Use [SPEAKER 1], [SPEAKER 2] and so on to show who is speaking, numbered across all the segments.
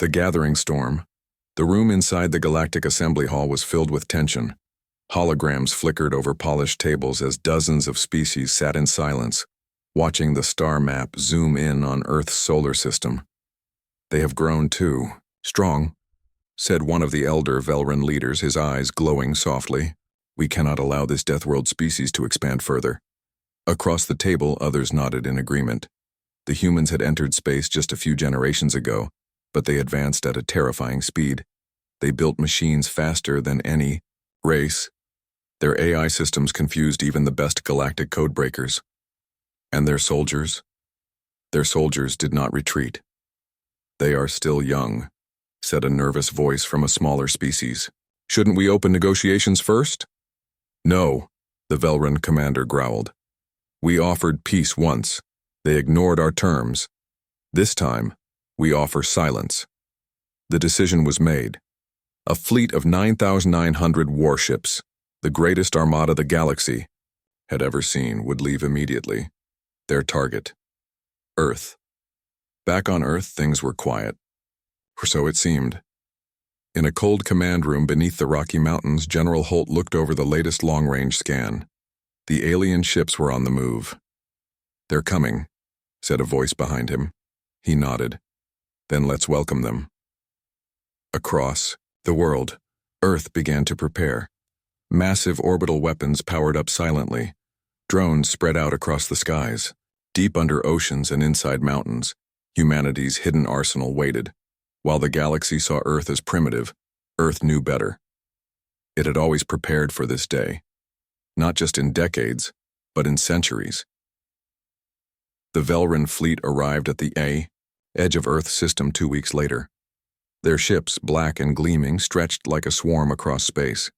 [SPEAKER 1] The gathering storm. The room inside the Galactic Assembly Hall was filled with tension. Holograms flickered over polished tables as dozens of species sat in silence, watching the star map zoom in on Earth's solar system. "They have grown too. Strong," said one of the elder Velran leaders, his eyes glowing softly. "We cannot allow this Deathworld species to expand further." Across the table, others nodded in agreement. The humans had entered space just a few generations ago, but they advanced at a terrifying speed. They built machines faster than any race. Their AI systems confused even the best galactic codebreakers. And their soldiers? Their soldiers did not retreat. "They are still young," said a nervous voice from a smaller species. "Shouldn't we open negotiations first?" "No," the Velran commander growled. "We offered peace once. They ignored our terms. This time, we offer silence." The decision was made. A fleet of 9,900 warships, the greatest armada the galaxy had ever seen, would leave immediately. Their target, Earth. Back on Earth, things were quiet. Or so it seemed. In a cold command room beneath the Rocky Mountains, General Holt looked over the latest long-range scan. The alien ships were on the move. "They're coming," said a voice behind him. He nodded. "Then let's welcome them." Across the world, Earth began to prepare. Massive orbital weapons powered up silently. Drones spread out across the skies. Deep under oceans and inside mountains, humanity's hidden arsenal waited. While the galaxy saw Earth as primitive, Earth knew better. It had always prepared for this day. Not just in decades, but in centuries. The Velran fleet arrived at the edge of Earth's system 2 weeks later. Their ships, black and gleaming, stretched like a swarm across space.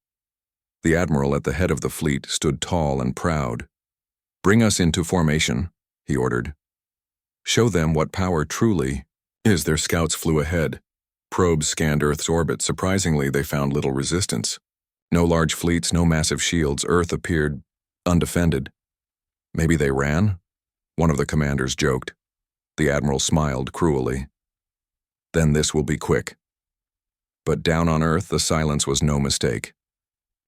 [SPEAKER 1] The admiral at the head of the fleet stood tall and proud. "Bring us into formation," he ordered. "Show them what power truly is." Their scouts flew ahead. Probes scanned Earth's orbit. Surprisingly, they found little resistance. No large fleets, no massive shields. Earth appeared undefended. "Maybe they ran?" one of the commanders joked. The admiral smiled cruelly. "Then this will be quick." But down on Earth, the silence was no mistake.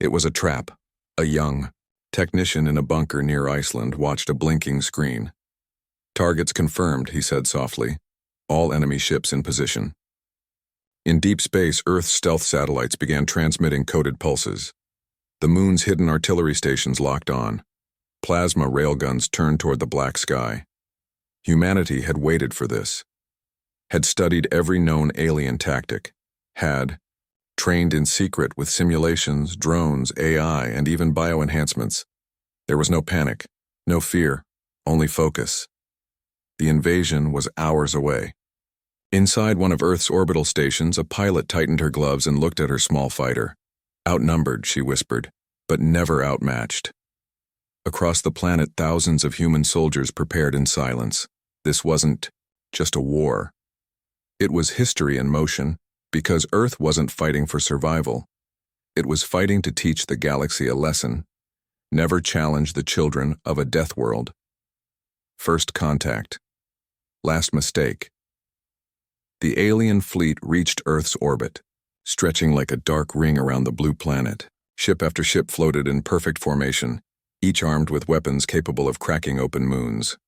[SPEAKER 1] It was a trap. A young technician in a bunker near Iceland watched a blinking screen. "Targets confirmed," he said softly. "All enemy ships in position." In deep space, Earth's stealth satellites began transmitting coded pulses. The moon's hidden artillery stations locked on. Plasma railguns turned toward the black sky. Humanity had waited for this. Had studied every known alien tactic. Had trained in secret with simulations, drones, AI, and even bioenhancements. There was no panic, no fear, only focus. The invasion was hours away. Inside one of Earth's orbital stations, a pilot tightened her gloves and looked at her small fighter. "Outnumbered," she whispered, "but never outmatched." Across the planet, thousands of human soldiers prepared in silence. This wasn't just a war. It was history in motion, because Earth wasn't fighting for survival. It was fighting to teach the galaxy a lesson. Never challenge the children of a death world. First contact. Last mistake. The alien fleet reached Earth's orbit, stretching like a dark ring around the blue planet. Ship after ship floated in perfect formation, each armed with weapons capable of cracking open moons.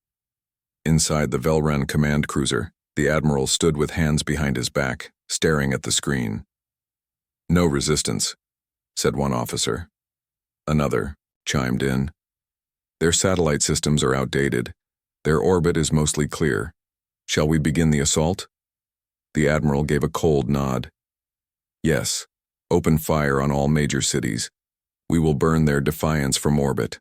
[SPEAKER 1] Inside the Velran command cruiser, the admiral stood with hands behind his back, staring at the screen. "No resistance," said one officer. Another chimed in. "Their satellite systems are outdated. Their orbit is mostly clear. Shall we begin the assault?" The admiral gave a cold nod. "Yes, open fire on all major cities. We will burn their defiance from orbit."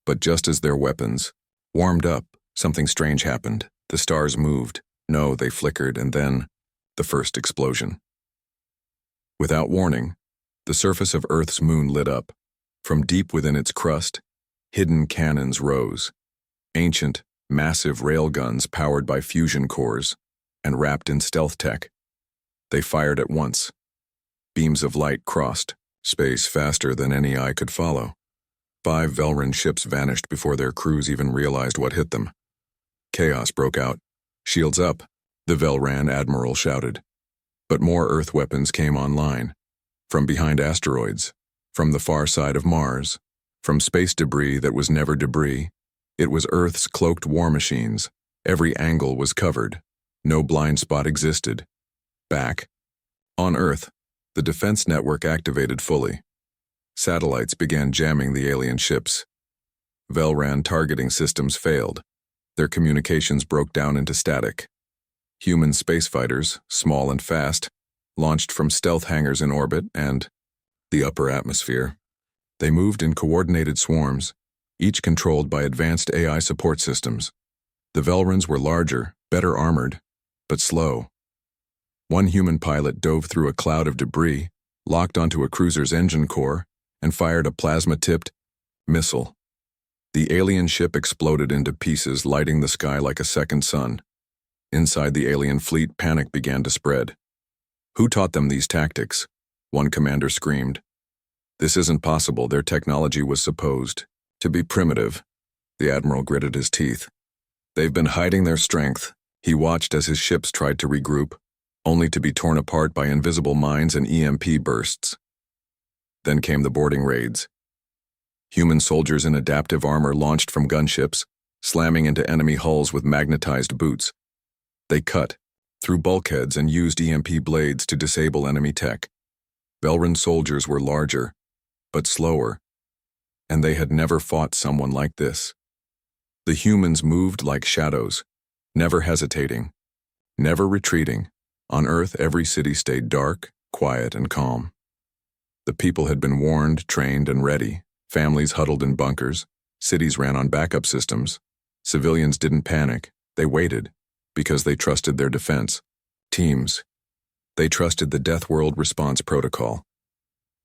[SPEAKER 1] But just as their weapons warmed up, something strange happened. The stars moved. No, they flickered, and then the first explosion. Without warning, the surface of Earth's moon lit up. From deep within its crust, hidden cannons rose. Ancient, massive railguns powered by fusion cores and wrapped in stealth tech. They fired at once. Beams of light crossed space faster than any eye could follow. 5 Velran ships vanished before their crews even realized what hit them. Chaos broke out. "Shields up," the Velran admiral shouted. But more Earth weapons came online. From behind asteroids, from the far side of Mars, from space debris that was never debris. It was Earth's cloaked war machines. Every angle was covered. No blind spot existed. Back on Earth, the defense network activated fully. Satellites began jamming the alien ships. Velran targeting systems failed. Their communications broke down into static. Human spacefighters, small and fast, launched from stealth hangars in orbit and the upper atmosphere. They moved in coordinated swarms, each controlled by advanced AI support systems. The Velrans were larger, better armored, but slow. One human pilot dove through a cloud of debris, locked onto a cruiser's engine core, and fired a plasma-tipped missile. The alien ship exploded into pieces, lighting the sky like a second sun. Inside the alien fleet, panic began to spread. Who taught them these tactics? One commander screamed. This isn't possible. Their technology was supposed to be primitive. The admiral gritted his teeth. They've been hiding their strength. He watched as his ships tried to regroup, only to be torn apart by invisible mines and EMP bursts. Then came the boarding raids. Human soldiers in adaptive armor launched from gunships, slamming into enemy hulls with magnetized boots. They cut through bulkheads and used EMP blades to disable enemy tech. Velran soldiers were larger, but slower, and they had never fought someone like this. The humans moved like shadows, never hesitating, never retreating. On Earth, every city stayed dark, quiet, and calm. The people had been warned, trained, and ready. Families huddled in bunkers. Cities ran on backup systems. Civilians didn't panic. They waited, because they trusted their defense teams. They trusted the Deathworld response protocol.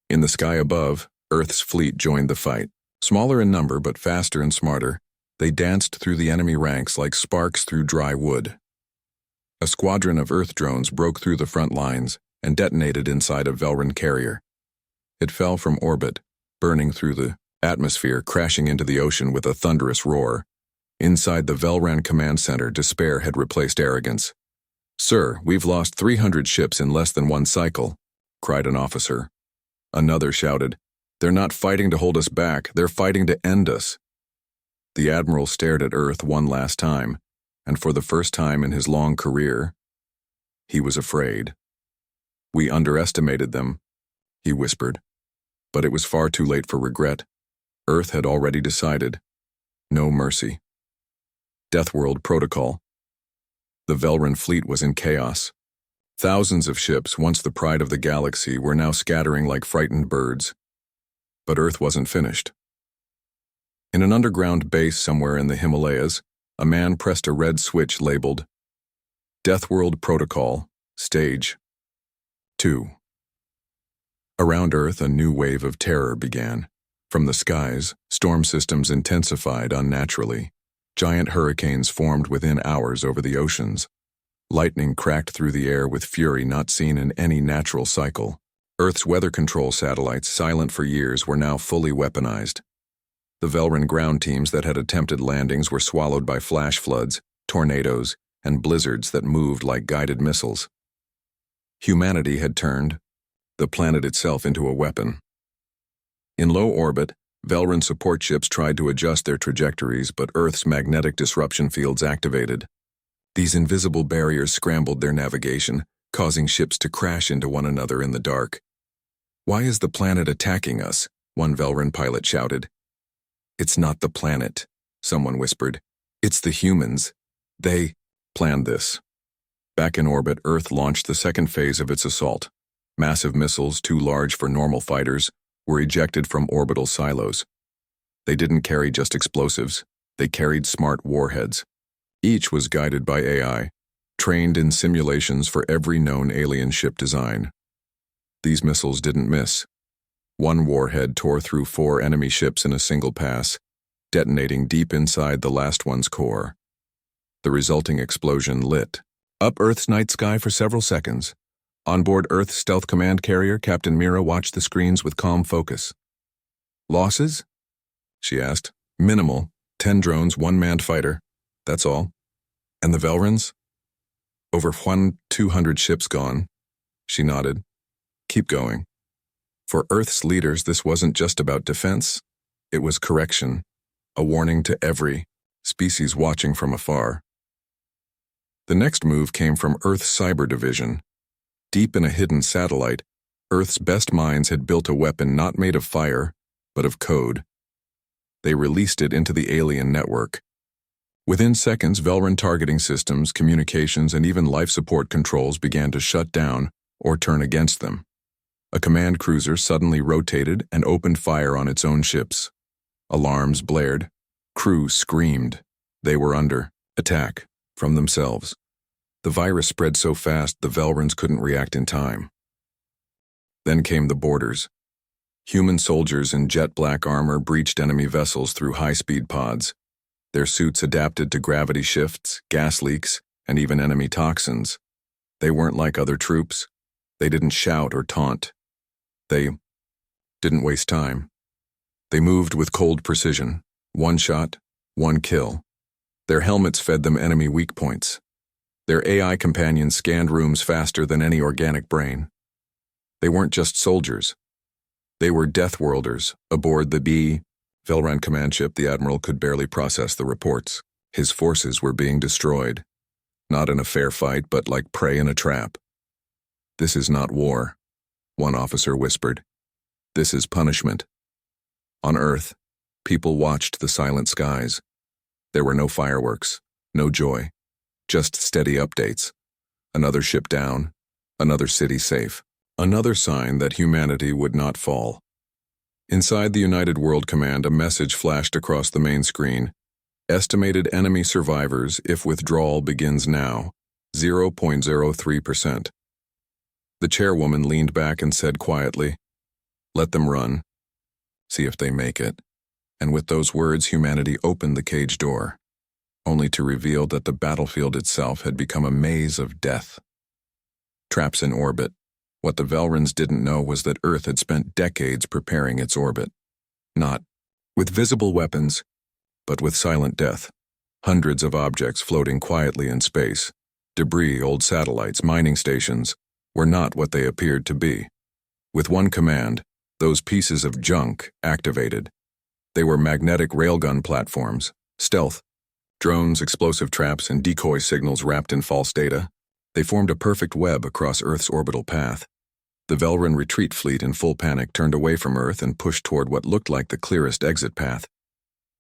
[SPEAKER 1] In the sky above, Earth's fleet joined the fight. Smaller in number, but faster and smarter, they danced through the enemy ranks like sparks through dry wood. A squadron of Earth drones broke through the front lines and detonated inside a Velran carrier. It fell from orbit, burning through the atmosphere, crashing into the ocean with a thunderous roar. Inside the Velran command center, despair had replaced arrogance. "Sir, we've lost 300 ships in less than one cycle," cried an officer. Another shouted, "They're not fighting to hold us back, they're fighting to end us." The admiral stared at Earth one last time, and for the first time in his long career, he was afraid. "We underestimated them," he whispered. But it was far too late for regret. Earth had already decided. No mercy. Deathworld Protocol. The Velran fleet was in chaos. Thousands of ships, once the pride of the galaxy, were now scattering like frightened birds. But Earth wasn't finished. In an underground base somewhere in the Himalayas, a man pressed a red switch labeled Deathworld Protocol, Stage 2. Around Earth, a new wave of terror began. From the skies, storm systems intensified unnaturally. Giant hurricanes formed within hours over the oceans. Lightning cracked through the air with fury not seen in any natural cycle. Earth's weather control satellites, silent for years, were now fully weaponized. The Velran ground teams that had attempted landings were swallowed by flash floods, tornadoes, and blizzards that moved like guided missiles. Humanity had turned the planet itself into a weapon. In low orbit, Velran support ships tried to adjust their trajectories, but Earth's magnetic disruption fields activated. These invisible barriers scrambled their navigation, causing ships to crash into one another in the dark. "Why is the planet attacking us?" one Velran pilot shouted. "It's not the planet," someone whispered. "It's the humans. They planned this." Back in orbit, Earth launched the second phase of its assault. Massive missiles, too large for normal fighters, were ejected from orbital silos. They didn't carry just explosives, they carried smart warheads. Each was guided by AI, trained in simulations for every known alien ship design. These missiles didn't miss. One warhead tore through 4 enemy ships in a single pass, detonating deep inside the last one's core. The resulting explosion lit up Earth's night sky for several seconds. On board Earth's stealth command carrier, Captain Mira watched the screens with calm focus. "Losses?" she asked. "Minimal. 10 drones, 1 manned fighter. That's all." "And the Velrans?" "Over 200 ships gone. She nodded. Keep going. For Earth's leaders, this wasn't just about defense. It was correction, a warning to every species watching from afar. The next move came from Earth's cyber division. Deep in a hidden satellite, Earth's best minds had built a weapon not made of fire, but of code. They released it into the alien network. Within seconds, Velrun targeting systems, communications, and even life support controls began to shut down or turn against them. A command cruiser suddenly rotated and opened fire on its own ships. Alarms blared. Crew screamed. They were under attack from themselves. The virus spread so fast the Velruns couldn't react in time. Then came the boarders. Human soldiers in jet-black armor breached enemy vessels through high-speed pods. Their suits adapted to gravity shifts, gas leaks, and even enemy toxins. They weren't like other troops. They didn't shout or taunt. They didn't waste time. They moved with cold precision. One shot, one kill. Their helmets fed them enemy weak points. Their AI companions scanned rooms faster than any organic brain. They weren't just soldiers. They were Deathworlders aboard the Velrun command ship. The Admiral could barely process the reports. His forces were being destroyed. Not in a fair fight, but like prey in a trap. This is not war, one officer whispered. This is punishment. On Earth, people watched the silent skies. There were no fireworks, no joy, just steady updates. Another ship down, another city safe. Another sign that humanity would not fall. Inside the United World Command, a message flashed across the main screen. Estimated enemy survivors if withdrawal begins now, 0.03%. The chairwoman leaned back and said quietly, "Let them run. See if they make it." And with those words, humanity opened the cage door, only to reveal that the battlefield itself had become a maze of death. Traps in orbit. What the Velruns didn't know was that Earth had spent decades preparing its orbit. Not with visible weapons, but with silent death. Hundreds of objects floating quietly in space. Debris, old satellites, mining stations, were not what they appeared to be. With one command, those pieces of junk activated. They were magnetic railgun platforms, stealth, drones, explosive traps, and decoy signals wrapped in false data. They formed a perfect web across Earth's orbital path. The Velrun retreat fleet in full panic turned away from Earth and pushed toward what looked like the clearest exit path.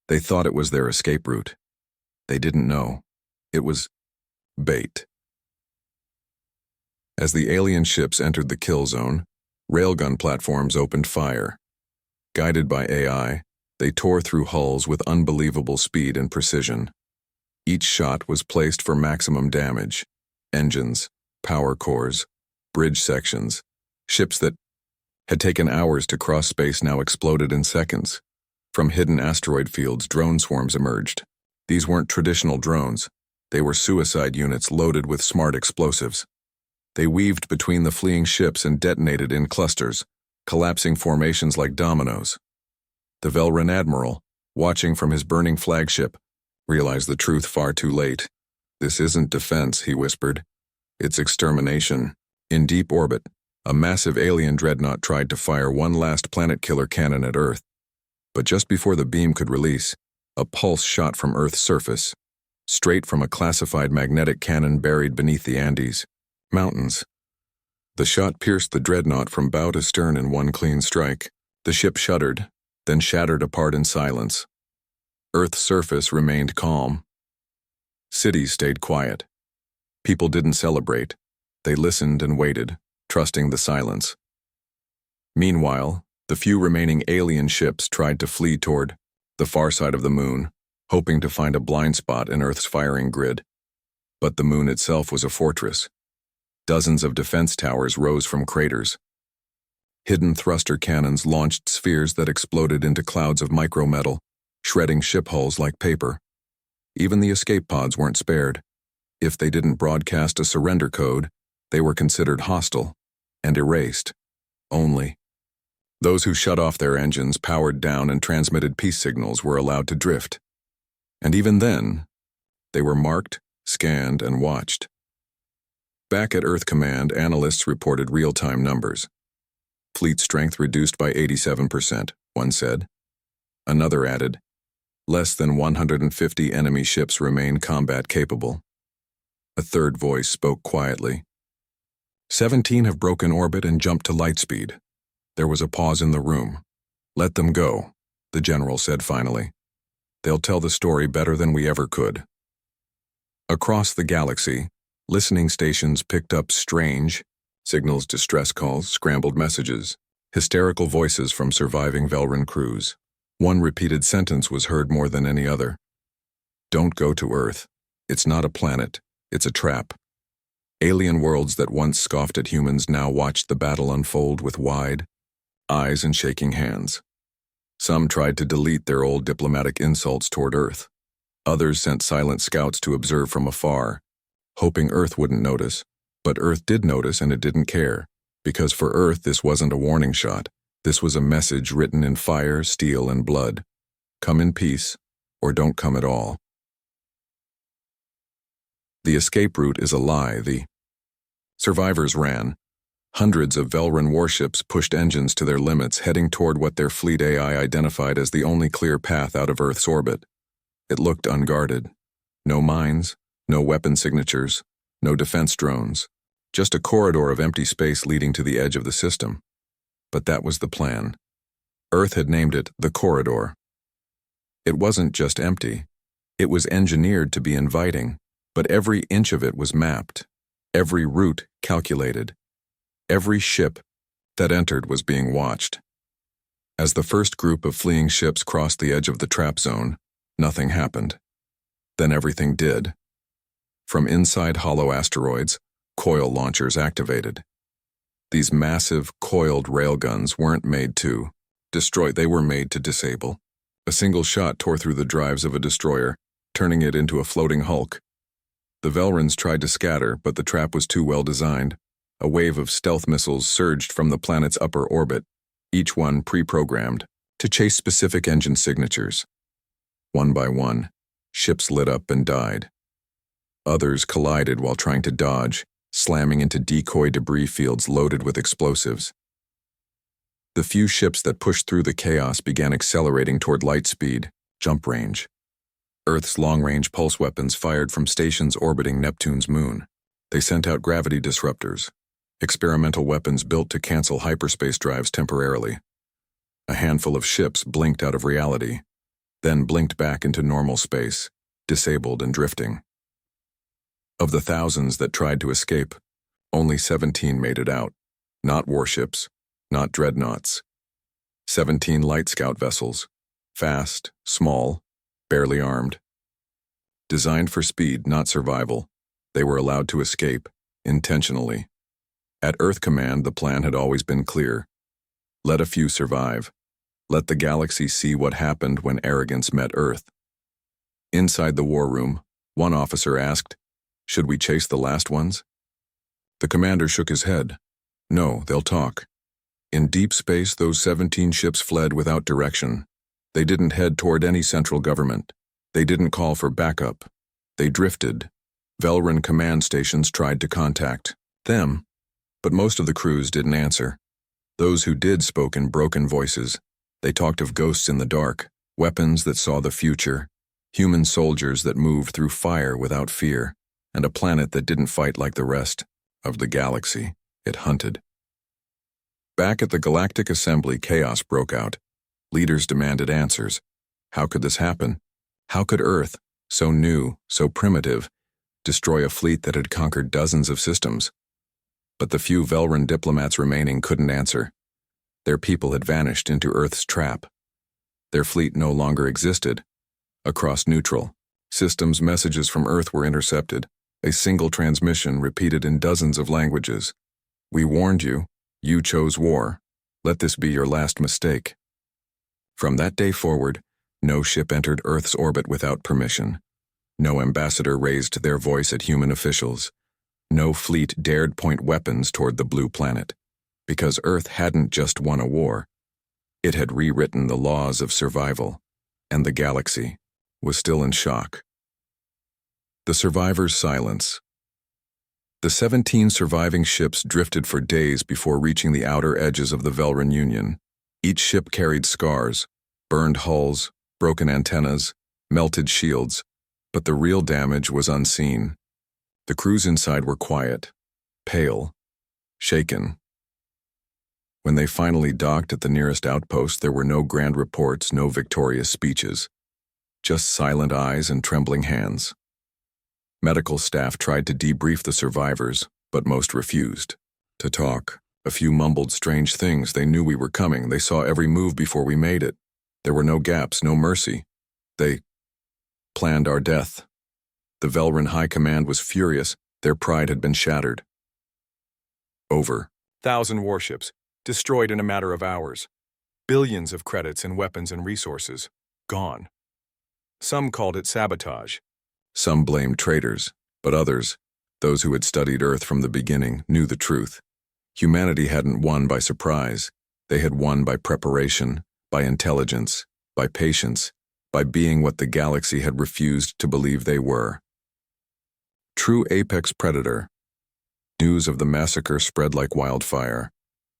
[SPEAKER 1] They thought it was their escape route. They didn't know. It was bait. As the alien ships entered the kill zone, railgun platforms opened fire. Guided by AI, they tore through hulls with unbelievable speed and precision. Each shot was placed for maximum damage. Engines, power cores, bridge sections. Ships that had taken hours to cross space now exploded in seconds. From hidden asteroid fields, drone swarms emerged. These weren't traditional drones. They were suicide units loaded with smart explosives. They weaved between the fleeing ships and detonated in clusters, collapsing formations like dominoes. The Velrun admiral, watching from his burning flagship, realized the truth far too late. "This isn't defense," he whispered. "It's extermination." In deep orbit, a massive alien dreadnought tried to fire one last planet-killer cannon at Earth. But just before the beam could release, a pulse shot from Earth's surface, straight from a classified magnetic cannon buried beneath the Andes Mountains. The shot pierced the dreadnought from bow to stern in one clean strike. The ship shuddered, then shattered apart in silence. Earth's surface remained calm. Cities stayed quiet. People didn't celebrate. They listened and waited, trusting the silence. Meanwhile, the few remaining alien ships tried to flee toward the far side of the moon, hoping to find a blind spot in Earth's firing grid. But the moon itself was a fortress. Dozens of defense towers rose from craters. Hidden thruster cannons launched spheres that exploded into clouds of micrometal, shredding ship hulls like paper. Even the escape pods weren't spared. If they didn't broadcast a surrender code, they were considered hostile and erased. Only those who shut off their engines, powered down, and transmitted peace signals were allowed to drift. And even then, they were marked, scanned, and watched. Back at Earth Command, analysts reported real-time numbers. Fleet strength reduced by 87%, one said. Another added, less than 150 enemy ships remain combat-capable. A third voice spoke quietly. 17 have broken orbit and jumped to light speed. There was a pause in the room. Let them go, the general said finally. They'll tell the story better than we ever could. Across the galaxy, listening stations picked up strange signals, distress calls, scrambled messages, hysterical voices from surviving Velran crews. One repeated sentence was heard more than any other. Don't go to Earth. It's not a planet. It's a trap. Alien worlds that once scoffed at humans now watched the battle unfold with wide eyes and shaking hands. Some tried to delete their old diplomatic insults toward Earth. Others sent silent scouts to observe from afar, hoping Earth wouldn't notice. But Earth did notice, and it didn't care, because for Earth this wasn't a warning shot. This was a message written in fire, steel, and blood. Come in peace, or don't come at all. The escape route is a lie. The survivors ran. Hundreds of Velran warships pushed engines to their limits, heading toward what their fleet AI identified as the only clear path out of Earth's orbit. It looked unguarded. No mines, no weapon signatures, no defense drones. Just a corridor of empty space leading to the edge of the system. But that was the plan. Earth had named it the corridor. It wasn't just empty. It was engineered to be inviting, but every inch of it was mapped, every route calculated. Every ship that entered was being watched. As the first group of fleeing ships crossed the edge of the trap zone, nothing happened. Then everything did. From inside hollow asteroids, coil launchers activated. These massive, coiled railguns weren't made to destroy, they were made to disable. A single shot tore through the drives of a destroyer, turning it into a floating hulk. The Velrans tried to scatter, but the trap was too well designed. A wave of stealth missiles surged from the planet's upper orbit, each one pre-programmed to chase specific engine signatures. One by one, ships lit up and died. Others collided while trying to dodge, slamming into decoy debris fields loaded with explosives. The few ships that pushed through the chaos began accelerating toward light speed, jump range. Earth's long-range pulse weapons fired from stations orbiting Neptune's moon. They sent out gravity disruptors, experimental weapons built to cancel hyperspace drives temporarily. A handful of ships blinked out of reality, then blinked back into normal space, disabled and drifting. Of the thousands that tried to escape, only 17 made it out. Not warships, not dreadnoughts. 17 light scout vessels, fast, small, barely armed. Designed for speed, not survival, they were allowed to escape, intentionally. At Earth Command, the plan had always been clear. Let a few survive. Let the galaxy see what happened when arrogance met Earth. Inside the war room, one officer asked, "Should we chase the last ones?" The commander shook his head. "No, they'll talk." In deep space, those 17 ships fled without direction. They didn't head toward any central government. They didn't call for backup. They drifted. Velran command stations tried to contact them, but most of the crews didn't answer. Those who did spoke in broken voices. They talked of ghosts in the dark, weapons that saw the future, human soldiers that moved through fire without fear, and a planet that didn't fight like the rest of the galaxy it hunted. Back at the Galactic Assembly, chaos broke out. Leaders demanded answers. How could this happen? How could Earth, so new, so primitive, destroy a fleet that had conquered dozens of systems? But the few Velran diplomats remaining couldn't answer. Their people had vanished into Earth's trap. Their fleet no longer existed. Across neutral systems, messages from Earth were intercepted. A single transmission repeated in dozens of languages. "We warned you. You chose war. Let this be your last mistake." From that day forward, no ship entered Earth's orbit without permission. No ambassador raised their voice at human officials. No fleet dared point weapons toward the blue planet, because Earth hadn't just won a war. It had rewritten the laws of survival, and the galaxy was still in shock. The survivors' silence. The 17 surviving ships drifted for days before reaching the outer edges of the Velran Union. Each ship carried scars, burned hulls, broken antennas, melted shields, but the real damage was unseen. The crews inside were quiet, pale, shaken. When they finally docked at the nearest outpost, there were no grand reports, no victorious speeches, just silent eyes and trembling hands. Medical staff tried to debrief the survivors, but most refused to talk. A few mumbled strange things. They knew we were coming. They saw every move before we made it. There were no gaps, no mercy. They planned our death. The Velran High Command was furious. Their pride had been shattered. Over. 1,000 warships, destroyed in a matter of hours. Billions of credits in weapons and resources, gone. Some called it sabotage. Some blamed traitors, but others, those who had studied Earth from the beginning, knew the truth. Humanity hadn't won by surprise. They had won by preparation, by intelligence, by patience, by being what the galaxy had refused to believe they were. True apex predator. News of the massacre spread like wildfire.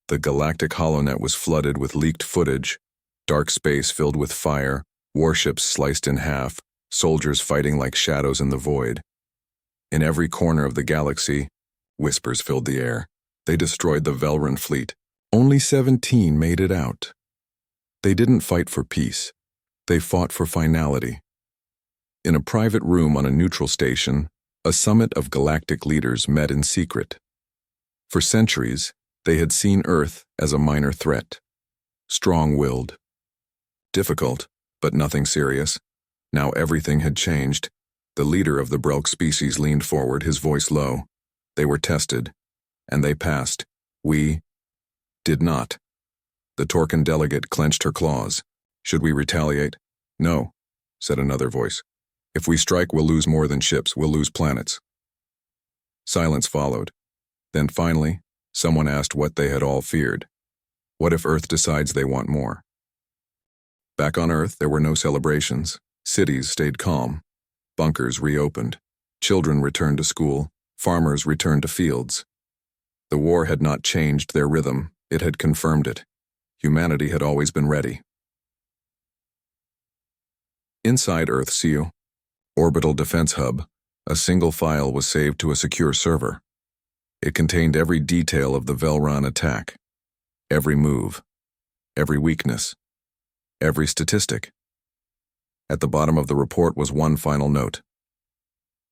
[SPEAKER 1] The galactic holonet was flooded with leaked footage, dark space filled with fire, warships sliced in half, soldiers fighting like shadows in the void. In every corner of the galaxy, whispers filled the air. They destroyed the Velran fleet. Only 17 made it out. They didn't fight for peace. They fought for finality. In a private room on a neutral station, a summit of galactic leaders met in secret. For centuries, they had seen Earth as a minor threat. Strong-willed. Difficult, but nothing serious. Now everything had changed. The leader of the Brelk species leaned forward, his voice low. They were tested, and they passed. We did not. The Torcan delegate clenched her claws. Should we retaliate? No, said another voice. If we strike, we'll lose more than ships, we'll lose planets. Silence followed. Then finally, someone asked what they had all feared. What if Earth decides they want more? Back on Earth, there were no celebrations. Cities stayed calm. Bunkers reopened. Children returned to school. Farmers returned to fields. The war had not changed their rhythm. It had confirmed it. Humanity had always been ready. Inside Earth-SEAL, Orbital Defense Hub, a single file was saved to a secure server. It contained every detail of the Velran attack. Every move. Every weakness. Every statistic. At the bottom of the report was one final note.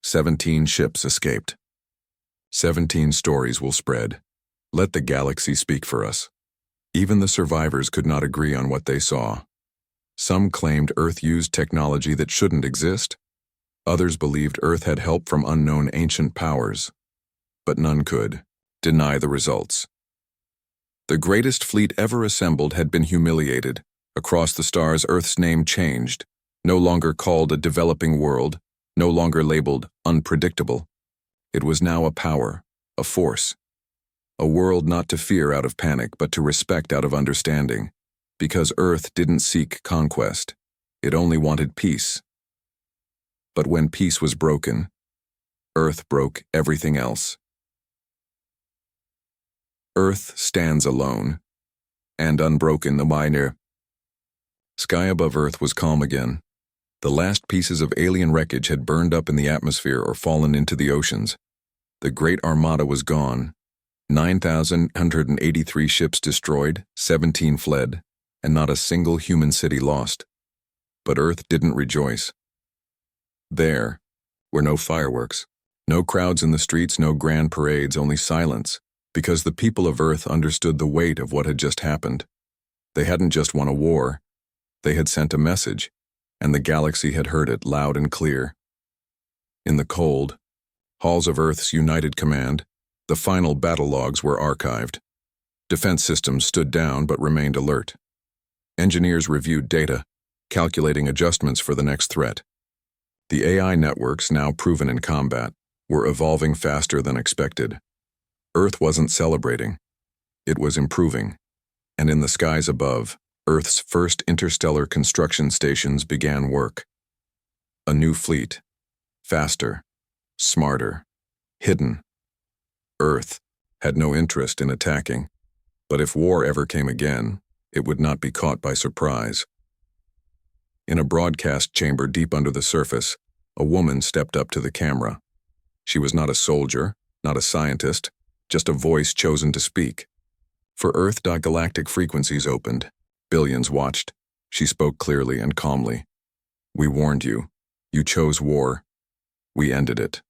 [SPEAKER 1] 17 ships escaped. 17 stories will spread. Let the galaxy speak for us. Even the survivors could not agree on what they saw. Some claimed Earth used technology that shouldn't exist. Others believed Earth had help from unknown ancient powers. But none could deny the results. The greatest fleet ever assembled had been humiliated. Across the stars, Earth's name changed. No longer called a developing world, no longer labeled unpredictable. It was now a power, a force. A world not to fear out of panic, but to respect out of understanding. Because Earth didn't seek conquest. It only wanted peace. But when peace was broken, Earth broke everything else. Earth stands alone, and unbroken the minor. Sky above Earth was calm again. The last pieces of alien wreckage had burned up in the atmosphere or fallen into the oceans. The great armada was gone. 9,183 ships destroyed, 17 fled, and not a single human city lost. But Earth didn't rejoice. There were no fireworks, no crowds in the streets, no grand parades, only silence, because the people of Earth understood the weight of what had just happened. They hadn't just won a war, they had sent a message, and the galaxy had heard it loud and clear. In the cold halls of Earth's United Command, the final battle logs were archived. Defense systems stood down but remained alert. Engineers reviewed data, calculating adjustments for the next threat. The AI networks, now proven in combat, were evolving faster than expected. Earth wasn't celebrating. It was improving. And in the skies above, Earth's first interstellar construction stations began work. A new fleet. Faster. Smarter. Hidden. Earth had no interest in attacking, but if war ever came again, it would not be caught by surprise. In a broadcast chamber deep under the surface, a woman stepped up to the camera. She was not a soldier, not a scientist, just a voice chosen to speak. For Earth. Galactic frequencies opened. Billions watched. She spoke clearly and calmly. We warned you. You chose war. We ended it.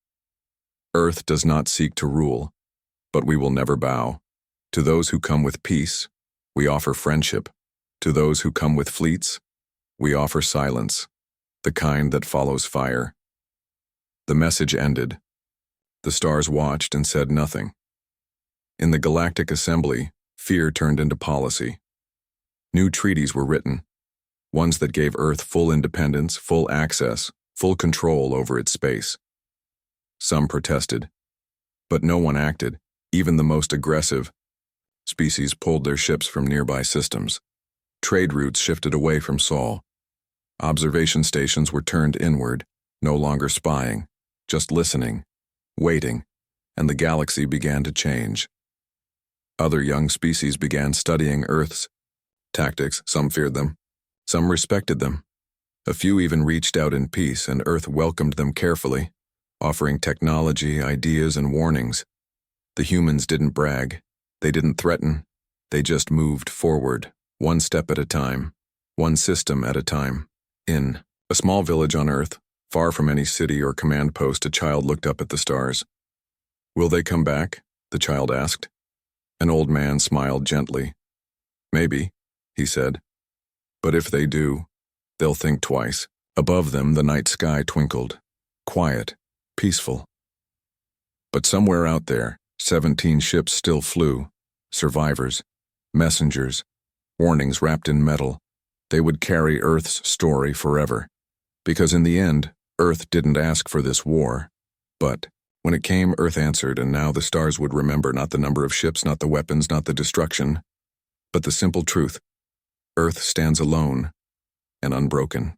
[SPEAKER 1] Earth does not seek to rule, but we will never bow. To those who come with peace, we offer friendship. To those who come with fleets, we offer silence, the kind that follows fire. The message ended. The stars watched and said nothing. In the Galactic Assembly, fear turned into policy. New treaties were written, ones that gave Earth full independence, full access, full control over its space. Some protested, but no one acted, even the most aggressive. Species pulled their ships from nearby systems. Trade routes shifted away from Sol. Observation stations were turned inward, no longer spying, just listening, waiting, and the galaxy began to change. Other young species began studying Earth's tactics. Some feared them, some respected them. A few even reached out in peace, and Earth welcomed them carefully, offering technology, ideas, and warnings. The humans didn't brag, they didn't threaten, they just moved forward, one step at a time, one system at a time. In a small village on Earth, far from any city or command post, a child looked up at the stars. Will they come back? The child asked. An old man smiled gently. Maybe, he said. But if they do, they'll think twice. Above them, the night sky twinkled, quiet, peaceful. But somewhere out there, 17 ships still flew, survivors, messengers, warnings wrapped in metal. They would carry Earth's story forever. Because in the end, Earth didn't ask for this war. But when it came, Earth answered, and now the stars would remember not the number of ships, not the weapons, not the destruction, but the simple truth. Earth stands alone and unbroken.